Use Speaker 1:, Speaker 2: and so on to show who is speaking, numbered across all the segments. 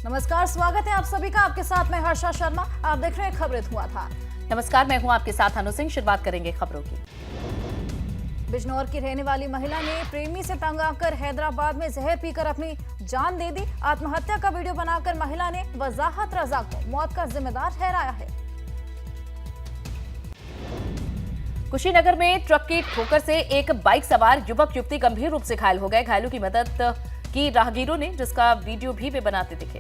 Speaker 1: नमस्कार, स्वागत है आप सभी का। आपके साथ मैं हर्षा शर्मा। आप देख रहे हैं खबरें धुआं था।
Speaker 2: नमस्कार, मैं हूं आपके साथ अनु सिंह। शुरुआत करेंगे खबरों की।
Speaker 1: बिजनौर की रहने वाली महिला ने प्रेमी से तंग आकर हैदराबाद में जहर पीकर अपनी जान दे दी। आत्महत्या का वीडियो बनाकर महिला ने वजाहत रजा को मौत का जिम्मेदार ठहराया है।
Speaker 2: कुशीनगर में ट्रक की ठोकर से एक बाइक सवार युवक युवती गंभीर रूप से घायल हो गए। घायलों की मदद की राहगीरों ने, जिसका वीडियो भी वे बनाते दिखे।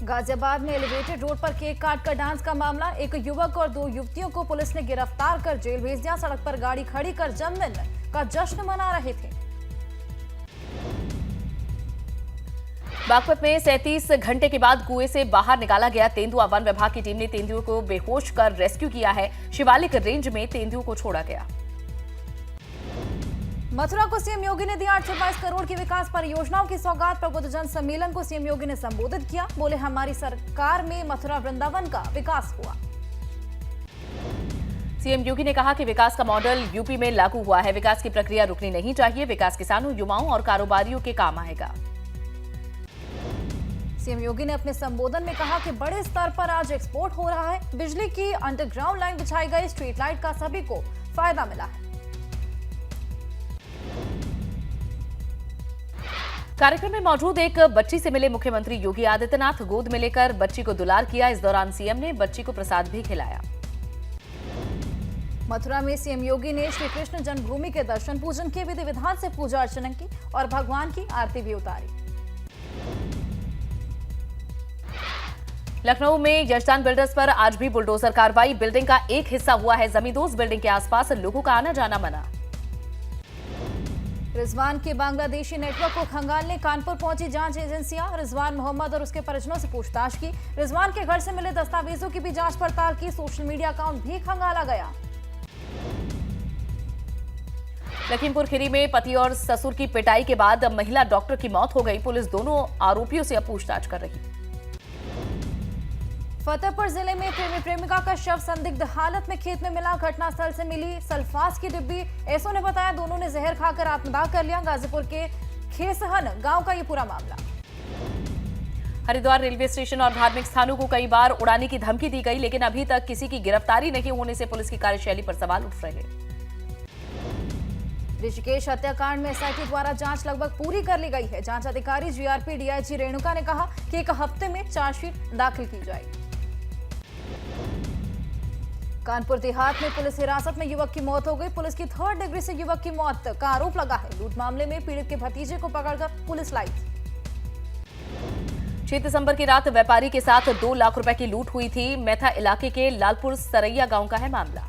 Speaker 1: गाजियाबाद में एलिवेटेड रोड पर केक काट कर डांस का मामला। एक युवक और दो युवतियों को पुलिस ने गिरफ्तार कर जेल भेज दिया। सड़क पर गाड़ी खड़ी कर जन्मदिन का जश्न मना रहे थे।
Speaker 2: बागपत में 37 घंटे के बाद कुएं से बाहर निकाला गया तेंदुआ। वन विभाग की टीम ने तेंदुए को बेहोश कर रेस्क्यू किया है। शिवालिक रेंज में तेंदुओं को छोड़ा गया।
Speaker 1: मथुरा को सीएम योगी ने दी 822 करोड़ की विकास परियोजनाओं की सौगात। प्रबुद्धजन सम्मेलन को सीएम योगी ने संबोधित किया। बोले, हमारी सरकार में मथुरा वृंदावन का विकास हुआ।
Speaker 2: सीएम योगी ने कहा कि विकास का मॉडल यूपी में लागू हुआ है। विकास की प्रक्रिया रुकनी नहीं चाहिए। विकास किसानों, युवाओं और कारोबारियों के काम आएगा।
Speaker 1: सीएम योगी ने अपने संबोधन में कहा कि बड़े स्तर पर आज एक्सपोर्ट हो रहा है। बिजली की अंडरग्राउंड लाइन बिछाई गई, स्ट्रीट लाइट का सभी को फायदा मिला है।
Speaker 2: कार्यक्रम में मौजूद एक बच्ची से मिले मुख्यमंत्री योगी आदित्यनाथ। गोद में लेकर बच्ची को दुलार किया। इस दौरान सीएम ने बच्ची को प्रसाद भी खिलाया।
Speaker 1: मथुरा में सीएम योगी ने श्री कृष्ण जन्मभूमि के दर्शन पूजन के विधि विधान से पूजा अर्चना की और भगवान की आरती भी उतारी।
Speaker 2: लखनऊ में यशदान बिल्डर्स पर आज भी बुलडोजर कार्रवाई। बिल्डिंग का एक हिस्सा हुआ है जमींदोज। बिल्डिंग के आसपास लोगों का आना जाना मना।
Speaker 1: रिजवान के बांग्लादेशी नेटवर्क को खंगालने कानपुर पहुंची जांच एजेंसियां। रिजवान मोहम्मद और उसके परिजनों से पूछताछ की। रिजवान के घर से मिले दस्तावेजों की भी जांच पड़ताल की। सोशल मीडिया अकाउंट भी खंगाला गया।
Speaker 2: लखीमपुर खीरी में पति और ससुर की पिटाई के बाद महिला डॉक्टर की मौत हो गई। पुलिस दोनों आरोपियों से अब पूछताछ कर रही।
Speaker 1: फतेहपुर जिले में प्रेमी प्रेमिका का शव संदिग्ध हालत में खेत में मिला। घटनास्थल से मिली सल्फास की डिब्बी। एसओ ने बताया दोनों ने जहर खाकर आत्मदाह कर लिया। गाजीपुर के खेसहन गांव का ये पूरा मामला।
Speaker 2: हरिद्वार रेलवे स्टेशन और धार्मिक स्थानों को कई बार उड़ाने की धमकी दी गई, लेकिन अभी तक किसी की गिरफ्तारी नहीं होने से पुलिस की कार्यशैली पर सवाल उठ रहे हैं।
Speaker 1: ऋषिकेश हत्याकांड में एसआईटी द्वारा जांच लगभग पूरी कर ली गई है। जांच अधिकारी जीआरपी डीआईजी रेणुका ने कहा कि एक हफ्ते में चार्जशीट दाखिल की जाएगी। कानपुर देहात में पुलिस हिरासत में युवक की मौत हो गई। पुलिस की 3rd डिग्री से युवक की मौत का आरोप लगा है। लूट मामले में पीड़ित के भतीजे को पकड़कर पुलिस लाई।
Speaker 2: 6 दिसंबर की रात व्यापारी के साथ 2 लाख रुपए की लूट हुई थी। मैथा इलाके के लालपुर सरैया गांव का है मामला।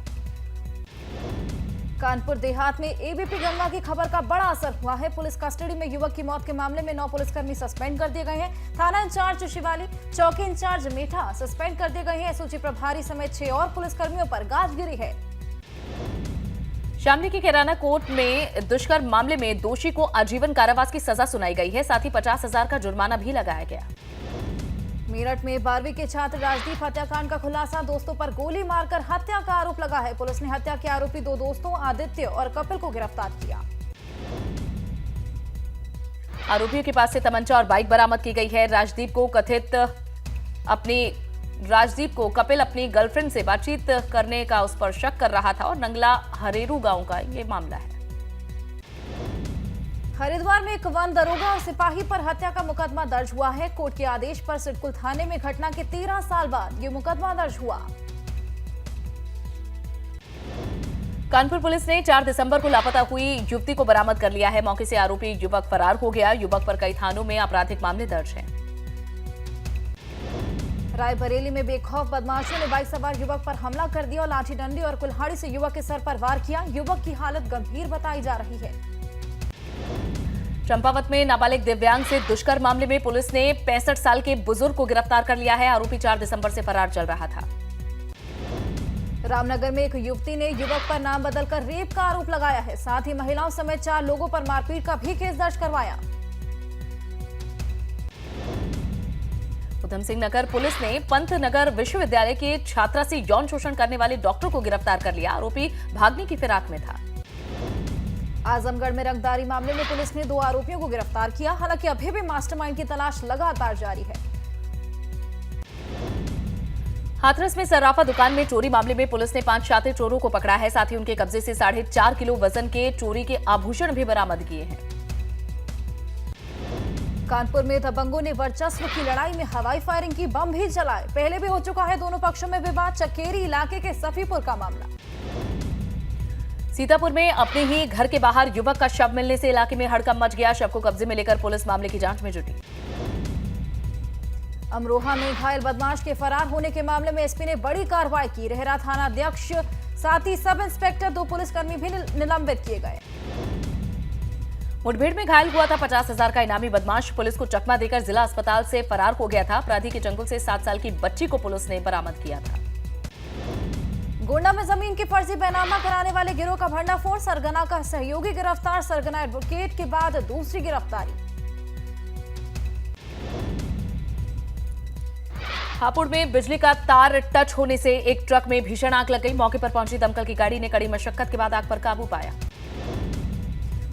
Speaker 1: कानपुर देहात में एबीपी गंगा की खबर का बड़ा असर हुआ है। पुलिस कस्टडी में युवक की मौत के मामले में 9 पुलिसकर्मी सस्पेंड कर दिए गए हैं। थाना इंचार्ज शिवाली, चौकी इंचार्ज मेठा सस्पेंड कर दिए गए हैं। एसओजी प्रभारी समेत 6 और पुलिसकर्मियों पर गाज गिरी है।
Speaker 2: शामली की किराना कोर्ट में दुष्कर्म मामले में दोषी को आजीवन कारावास की सजा सुनाई गई है। साथ ही 50,000 का जुर्माना भी लगाया गया।
Speaker 1: मेरठ में 12वीं के छात्र राजदीप हत्याकांड का खुलासा। दोस्तों पर गोली मारकर हत्या का आरोप लगा है। पुलिस ने हत्या के आरोपी 2 दोस्तों आदित्य और कपिल को गिरफ्तार किया।
Speaker 2: आरोपियों के पास से तमंचा और बाइक बरामद की गई है। राजदीप को कपिल अपनी गर्लफ्रेंड से बातचीत करने का उस पर शक कर रहा था और नंगला हरेरू गांव का ये मामला है।
Speaker 1: हरिद्वार में एक वन दरोगा और सिपाही पर हत्या का मुकदमा दर्ज हुआ है। कोर्ट के आदेश पर सिडकुल थाने में घटना के 13 साल बाद ये मुकदमा दर्ज हुआ।
Speaker 2: कानपुर पुलिस ने 4 दिसंबर को लापता हुई युवती को बरामद कर लिया है। मौके से आरोपी युवक फरार हो गया। युवक पर कई थानों में आपराधिक मामले दर्ज हैं।
Speaker 1: रायबरेली में बेखौफ बदमाशों ने बाइक सवार युवक पर हमला कर दिया और लाठी डंडी और कुल्हाड़ी से युवक के सर पर वार किया। युवक की हालत गंभीर बताई जा रही है।
Speaker 2: चंपावत में नाबालिग दिव्यांग से दुष्कर्म मामले में पुलिस ने 65 साल के बुजुर्ग को गिरफ्तार कर लिया है। आरोपी 4 दिसंबर से फरार चल रहा था।
Speaker 1: रामनगर में एक युवती ने युवक पर नाम बदलकर रेप का आरोप लगाया है। साथ ही महिलाओं समेत 4 लोगों पर मारपीट का भी केस दर्ज करवाया।
Speaker 2: उधम सिंह नगर पुलिस ने पंतनगर विश्वविद्यालय के छात्रा से यौन शोषण करने वाले डॉक्टर को गिरफ्तार कर लिया। आरोपी भागने की फिराक में था।
Speaker 1: आजमगढ़ में रंगदारी मामले में पुलिस ने 2 आरोपियों को गिरफ्तार किया। हालांकि अभी भी मास्टरमाइंड की तलाश लगातार जारी है।
Speaker 2: हाथरस में सर्राफा दुकान में चोरी मामले में पुलिस ने 5 शातिर चोरों को पकड़ा है। साथ ही उनके कब्जे से 4.5 किलो वजन के चोरी के आभूषण भी बरामद किए हैं।
Speaker 1: कानपुर में दबंगों ने वर्चस्व की लड़ाई में हवाई फायरिंग की, बम भी चलाए। पहले भी हो चुका है दोनों पक्षों में विवाद। चकेरी इलाके के सफीपुर का मामला।
Speaker 2: सीतापुर में अपने ही घर के बाहर युवक का शव मिलने से इलाके में हड़कंप मच गया। शव को कब्जे में लेकर पुलिस मामले की जांच में जुटी।
Speaker 1: अमरोहा में घायल बदमाश के फरार होने के मामले में एसपी ने बड़ी कार्रवाई की। रेहरा थाना अध्यक्ष साथ ही सब इंस्पेक्टर 2 पुलिसकर्मी भी निलंबित किए गए।
Speaker 2: मुठभेड़ में घायल हुआ था 50,000 का इनामी बदमाश। पुलिस को चकमा देकर जिला अस्पताल से फरार हो गया था। अपराधी के चंगुल से 7 साल की बच्ची को पुलिस ने बरामद किया था।
Speaker 1: गोंडा में जमीन की फर्जी बैनामा कराने वाले गिरोह का भंडाफोड़। सरगना का सहयोगी गिरफ्तार। सरगना एडवोकेट के बाद दूसरी गिरफ्तारी।
Speaker 2: हापुड़ में बिजली का तार टच होने से एक ट्रक में भीषण आग लग गई। मौके पर पहुंची दमकल की गाड़ी ने कड़ी मशक्कत के बाद आग पर काबू पाया।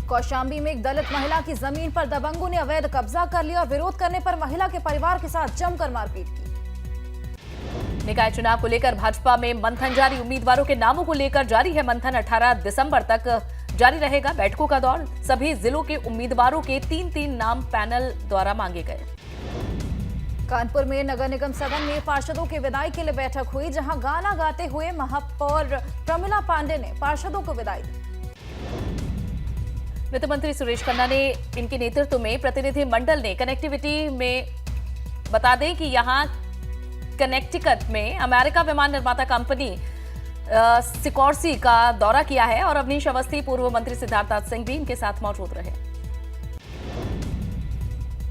Speaker 1: कौशाम्बी में एक दलित महिला की जमीन पर दबंगों ने अवैध कब्जा कर लिया। विरोध करने पर महिला के परिवार के साथ जमकर मारपीट की।
Speaker 2: निकाय चुनाव को लेकर भाजपा में मंथन जारी। उम्मीदवारों के नामों को लेकर जारी है मंथन। 18 दिसंबर तक जारी रहेगा बैठकों का दौर। सभी जिलों के उम्मीदवारों के 3-3 नाम पैनल द्वारा मांगे गए।
Speaker 1: कानपुर में नगर निगम सदन में पार्षदों की विदाई के लिए बैठक हुई, जहां गाना गाते हुए महापौर प्रमिला पांडे ने पार्षदों को विदाई दी।
Speaker 2: वित्त मंत्री सुरेश खन्ना ने इनके नेतृत्व में प्रतिनिधि मंडल ने कनेक्टिविटी में बता दें कि यहां कनेक्टिकट में अमेरिका विमान निर्माता कंपनी सिकोर्सी का दौरा किया है और अवनीश अवस्थी, पूर्व मंत्री सिद्धार्थनाथ सिंह भी इनके साथ मौजूद रहे।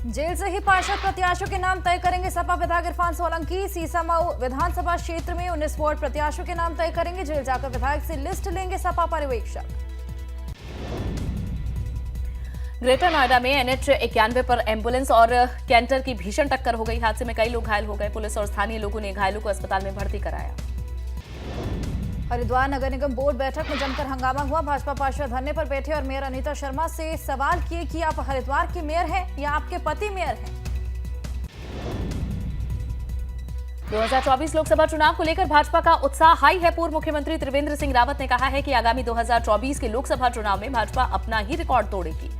Speaker 1: जेल से ही पार्षद प्रत्याशियों के नाम तय करेंगे सपा विधायक इरफान सोलंकी। सीसामऊ विधानसभा क्षेत्र में 19 वार्ड प्रत्याशियों के नाम तय करेंगे। जेल जाकर विधायक से लिस्ट लेंगे सपा पर्यवेक्षक।
Speaker 2: ग्रेटर नोएडा में NH 91 पर एम्बुलेंस और कैंटर की भीषण टक्कर हो गई। हादसे में कई लोग घायल हो गए। पुलिस और स्थानीय लोगों ने घायलों को अस्पताल में भर्ती कराया।
Speaker 1: हरिद्वार नगर निगम बोर्ड बैठक में जमकर हंगामा हुआ। भाजपा पार्षद धरने पर बैठे और मेयर अनीता शर्मा से सवाल किए कि आप हरिद्वार के मेयर हैं या आपके पति मेयर हैं।
Speaker 2: 2024 लोकसभा चुनाव को लेकर भाजपा का उत्साह हाई है। पूर्व मुख्यमंत्री त्रिवेंद्र सिंह रावत ने कहा है कि आगामी 2024 के लोकसभा चुनाव में भाजपा अपना ही रिकॉर्ड तोड़ेगी।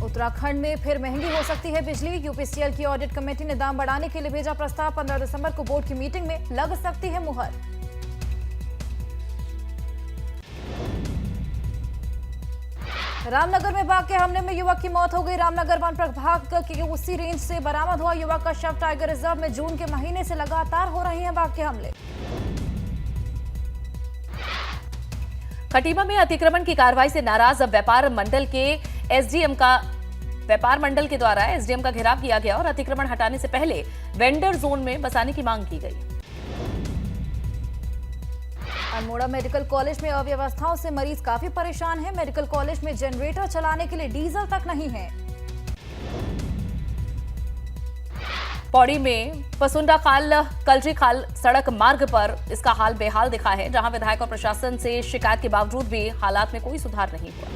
Speaker 1: उत्तराखंड में फिर महंगी हो सकती है बिजली। यूपीसीएल की ऑडिट कमेटी ने दाम बढ़ाने के लिए भेजा प्रस्ताव। 15 दिसंबर को बोर्ड की मीटिंग में लग सकती है मुहर। रामनगर में बाघ के हमले में युवक की मौत हो गई। रामनगर वन प्रभाग के उसी रेंज से बरामद हुआ युवक का शव। टाइगर रिजर्व में जून के महीने से लगातार हो रहे हैं बाघ के हमले।
Speaker 2: खटीमा में अतिक्रमण की कार्रवाई से नाराज व्यापार मंडल के द्वारा एसडीएम का घेराव किया गया और अतिक्रमण हटाने से पहले वेंडर जोन में बसाने की मांग की गई।
Speaker 1: अल्मोड़ा मेडिकल कॉलेज में अव्यवस्थाओं से मरीज काफी परेशान हैं। मेडिकल कॉलेज में जनरेटर चलाने के लिए डीजल तक नहीं है।
Speaker 2: पौड़ी में पसुंडा खाल कलजी खाल सड़क मार्ग पर इसका हाल बेहाल दिखा है, जहां विधायक और प्रशासन से शिकायत के बावजूद भी हालात में कोई सुधार नहीं हुआ।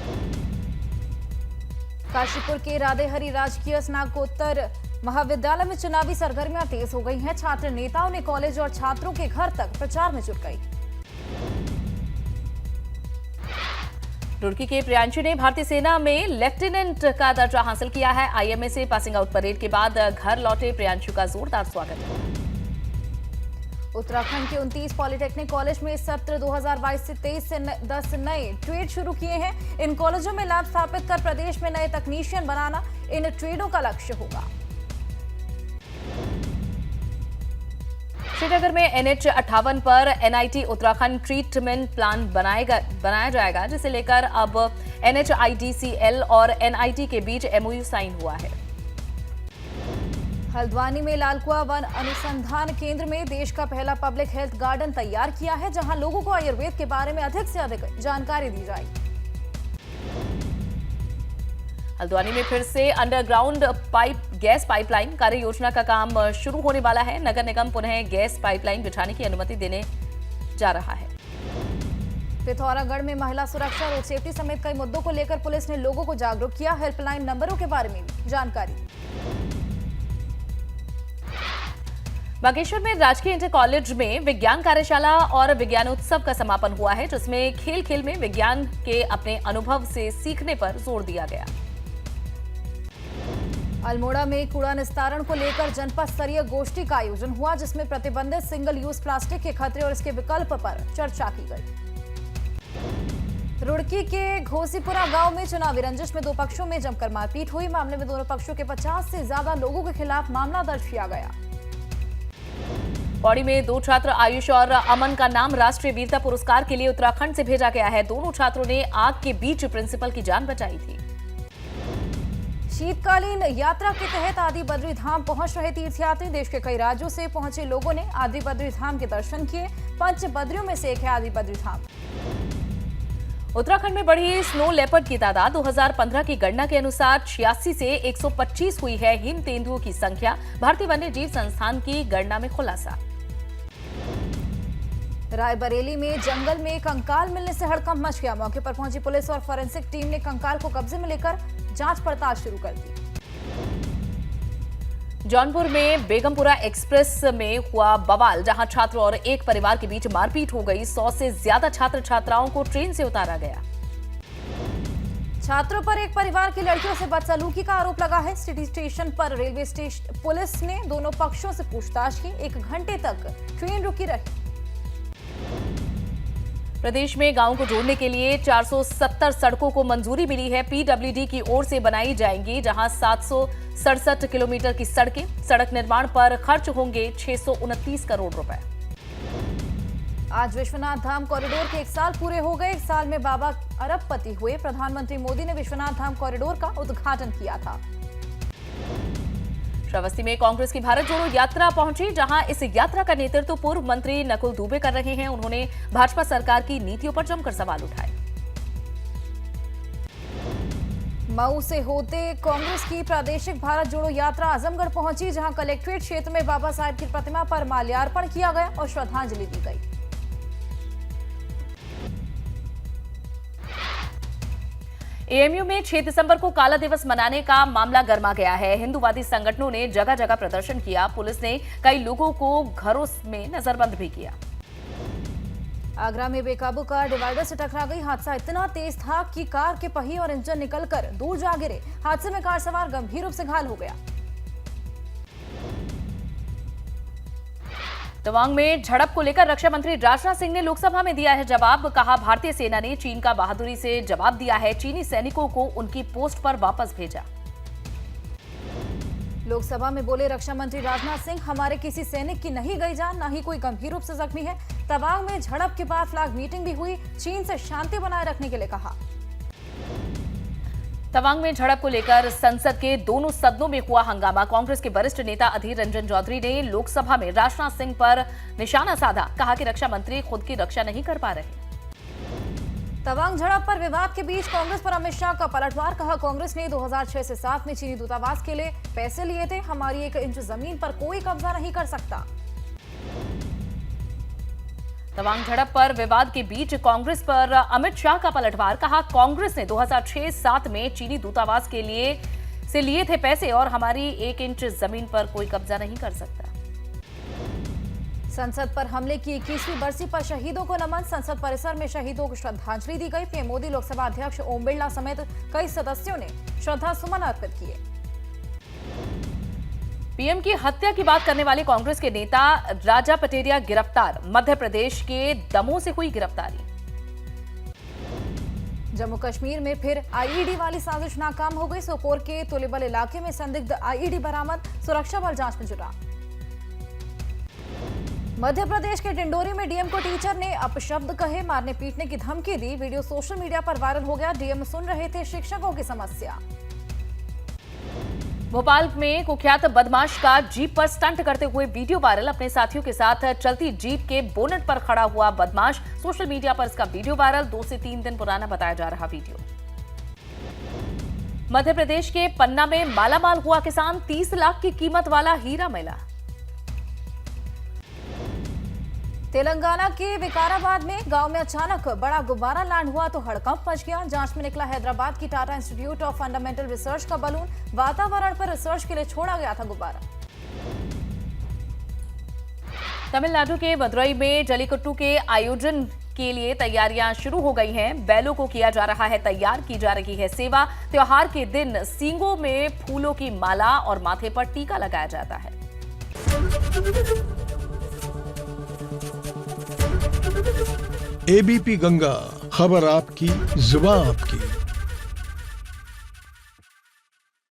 Speaker 1: काशीपुर के राधेहरी राजकीय स्नातकोत्तर महाविद्यालय में चुनावी सरगर्मियां तेज हो गई हैं। छात्र नेताओं ने कॉलेज और छात्रों के घर तक प्रचार में जुट गई।
Speaker 2: रुड़की के प्रियांशु ने भारतीय सेना में लेफ्टिनेंट का दर्जा हासिल किया है। आईएमए से पासिंग आउट परेड के बाद घर लौटे प्रियांशु का जोरदार स्वागत हुआ।
Speaker 1: उत्तराखंड के 29 पॉलिटेक्निक कॉलेज में इस सत्र 2022 से 23 से 10 नए ट्रेड शुरू किए हैं। इन कॉलेजों में लैब स्थापित कर प्रदेश में नए तकनीशियन बनाना इन ट्रेडों का लक्ष्य होगा।
Speaker 2: श्रीनगर में NH 58 पर NIT उत्तराखंड ट्रीटमेंट प्लान बनाया जाएगा, जिसे लेकर अब NHIDCL और NIT के बीच MOU साइन हुआ है।
Speaker 1: हल्द्वानी में लालकुआ वन अनुसंधान केंद्र में देश का पहला पब्लिक हेल्थ गार्डन तैयार किया है, जहां लोगों को आयुर्वेद के बारे में अधिक से अधिक जानकारी दी जाएगी।
Speaker 2: हल्द्वानी में फिर से अंडरग्राउंड गैस पाइपलाइन कार्य योजना का काम शुरू होने वाला है। नगर निगम पुनः गैस पाइपलाइन बिछाने की अनुमति देने जा रहा है।
Speaker 1: पिथौरागढ़ में महिला सुरक्षा, रोड सेफ्टी समेत कई मुद्दों को लेकर पुलिस ने लोगों को जागरूक किया। हेल्पलाइन नंबरों के बारे में भी जानकारी।
Speaker 2: बागेश्वर में राजकीय इंटर कॉलेज में विज्ञान कार्यशाला और विज्ञानोत्सव का समापन हुआ है, जिसमें खेल खेल में विज्ञान के अपने अनुभव से सीखने पर जोर दिया गया।
Speaker 1: अल्मोड़ा में कूड़ा निस्तारण को लेकर जनपद स्तरीय गोष्ठी का आयोजन हुआ, जिसमें प्रतिबंधित सिंगल यूज प्लास्टिक के खतरे और इसके विकल्प पर चर्चा की गई। रुड़की के घोसीपुरा गांव में चुनावी रंजिश में दो पक्षों में जमकर मारपीट हुई। मामले में दोनों पक्षों के 50 से ज्यादा लोगों के खिलाफ मामला दर्ज किया गया।
Speaker 2: पौड़ी में दो छात्र आयुष और अमन का नाम राष्ट्रीय वीरता पुरस्कार के लिए उत्तराखंड से भेजा गया है। दोनों छात्रों ने आग के बीच प्रिंसिपल की जान बचाई थी।
Speaker 1: शीतकालीन यात्रा के तहत आदि बद्री धाम पहुंच रहे तीर्थयात्री। देश के कई राज्यों से पहुंचे लोगों ने आदि बद्री धाम के दर्शन किए। पंच बद्रियों में से एक है आदि बद्री धाम।
Speaker 2: उत्तराखंड में बढ़ी स्नो लेपर्ड की तादाद। 2015 की गणना के अनुसार 86 से 125 हुई है हिम तेंदुओं की संख्या। भारतीय वन्य जीव संस्थान की गणना में खुलासा।
Speaker 1: रायबरेली में जंगल में कंकाल मिलने से हड़कंप मच गया। मौके पर पहुंची पुलिस और फोरेंसिक टीम ने कंकाल को कब्जे में लेकर जांच पड़ताल शुरू कर दी।
Speaker 2: जौनपुर में बेगमपुरा एक्सप्रेस में हुआ बवाल, जहां छात्र और एक परिवार के बीच मारपीट हो गई। 100 से ज्यादा छात्र छात्राओं को ट्रेन से उतारा गया।
Speaker 1: छात्रों पर एक परिवार की लड़कियों से बदसलूकी का आरोप लगा है। सिटी स्टेशन पर रेलवे स्टेशन पुलिस ने दोनों पक्षों से पूछताछ की। 1 घंटे तक ट्रेन रुकी रही।
Speaker 2: प्रदेश में गांवों को जोड़ने के लिए 470 सड़कों को मंजूरी मिली है। पीडब्ल्यूडी की ओर से बनाई जाएंगी, जहां 767 किलोमीटर की सड़कें। सड़क निर्माण पर खर्च होंगे 629 करोड़ रुपए।
Speaker 1: आज विश्वनाथ धाम कॉरिडोर के 1 साल पूरे हो गए। 1 साल में बाबा अरबपति हुए। प्रधानमंत्री मोदी ने विश्वनाथ धाम कॉरिडोर का उद्घाटन किया था।
Speaker 2: श्रावस्ती में कांग्रेस की भारत जोड़ो यात्रा पहुंची, जहां इस यात्रा का नेतृत्व पूर्व मंत्री नकुल दुबे कर रहे हैं। उन्होंने भाजपा सरकार की नीतियों पर जमकर सवाल उठाए।
Speaker 1: मऊ से होते कांग्रेस की प्रादेशिक भारत जोड़ो यात्रा आजमगढ़ पहुंची, जहां कलेक्ट्रेट क्षेत्र में बाबा साहेब की प्रतिमा पर माल्यार्पण किया गया और श्रद्धांजलि दी गई।
Speaker 2: एएमयू में 6 दिसंबर को काला दिवस मनाने का मामला गर्मा गया है। हिंदूवादी संगठनों ने जगह जगह प्रदर्शन किया। पुलिस ने कई लोगों को घरों में नजरबंद भी किया।
Speaker 1: आगरा में बेकाबू कार डिवाइडर से टकरा गई। हादसा इतना तेज था कि कार के पहिए और इंजन निकलकर दूर जा गिरे। हादसे में कार सवार गंभीर रूप से घायल हो गया।
Speaker 2: तवांग में झड़प को लेकर रक्षा मंत्री राजनाथ सिंह ने लोकसभा में दिया है जवाब। कहा, भारतीय सेना ने चीन का बहादुरी से जवाब दिया है। चीनी सैनिकों को उनकी पोस्ट पर वापस भेजा।
Speaker 1: लोकसभा में बोले रक्षा मंत्री राजनाथ सिंह, हमारे किसी सैनिक की नहीं गई जान, न ही कोई गंभीर रूप से जख्मी है। तवांग में झड़प के बाद फ्लैग मीटिंग भी हुई। चीन से शांति बनाए रखने के लिए कहा।
Speaker 2: तवांग में झड़प को लेकर संसद के दोनों सदनों में हुआ हंगामा। कांग्रेस के वरिष्ठ नेता अधीर रंजन चौधरी ने लोकसभा में राजनाथ सिंह पर निशाना साधा। कहा कि रक्षा मंत्री खुद की रक्षा नहीं कर पा रहे।
Speaker 1: तवांग झड़प पर विवाद के बीच कांग्रेस पर अमित शाह का पलटवार। कहा, कांग्रेस ने 2006 से 7 में चीनी दूतावास के लिए पैसे लिए थे। हमारी 1 इंच जमीन पर कोई कब्जा नहीं कर सकता।
Speaker 2: तवांग झड़प पर विवाद के बीच कांग्रेस पर अमित शाह का पलटवार। कहा, कांग्रेस ने 2006-7 में चीनी दूतावास के लिए थे पैसे और हमारी 1 इंच जमीन पर कोई कब्जा नहीं कर सकता।
Speaker 1: संसद पर हमले की 21वीं बरसी पर शहीदों को नमन। संसद परिसर में शहीदों को श्रद्धांजलि दी गई। पीएम मोदी, लोकसभा अध्यक्ष ओम बिरला समेत कई सदस्यों ने श्रद्धासुमन अर्पित किए।
Speaker 2: पीएम की हत्या की बात करने वाले कांग्रेस के नेता राजा पटेरिया गिरफ्तार। मध्य प्रदेश के दमोह से हुई गिरफ्तारी।
Speaker 1: जम्मू कश्मीर में फिर आईईडी वाली साजिश नाकाम हो गई। सोपोर के तुलिबल इलाके में संदिग्ध आईईडी बरामद। सुरक्षा बल जांच में जुटा। मध्य प्रदेश के डिंडोरी में डीएम को टीचर ने अपशब्द कहे, मारने पीटने की धमकी दी। वीडियो सोशल मीडिया पर वायरल हो गया। डीएम सुन रहे थे शिक्षकों की समस्या।
Speaker 2: भोपाल में कुख्यात बदमाश का जीप पर स्टंट करते हुए वीडियो वायरल। अपने साथियों के साथ चलती जीप के बोनट पर खड़ा हुआ बदमाश। सोशल मीडिया पर इसका वीडियो वायरल। 2 से 3 दिन पुराना बताया जा रहा वीडियो। मध्य प्रदेश के पन्ना में मालामाल हुआ किसान। 30 लाख की कीमत वाला हीरा मिला।
Speaker 1: तेलंगाना के विकाराबाद में गांव में अचानक बड़ा गुब्बारा लैंड हुआ तो हड़कंप मच गया। जांच में निकला हैदराबाद की Tata institute of fundamental research का बलून। वातावरण पर रिसर्च के लिए छोड़ा गया था गुब्बारा।
Speaker 2: तमिलनाडु के मदुरई में जल्लीकट्टू के आयोजन के लिए तैयारियां शुरू हो गई हैं। बैलों को किया जा रहा है तैयार, की जा रही है सेवा। त्योहार के दिन सींगों में फूलों की माला और माथे पर टीका लगाया जाता है।
Speaker 3: एबीपी गंगा, खबर आपकी, जुबान आपकी।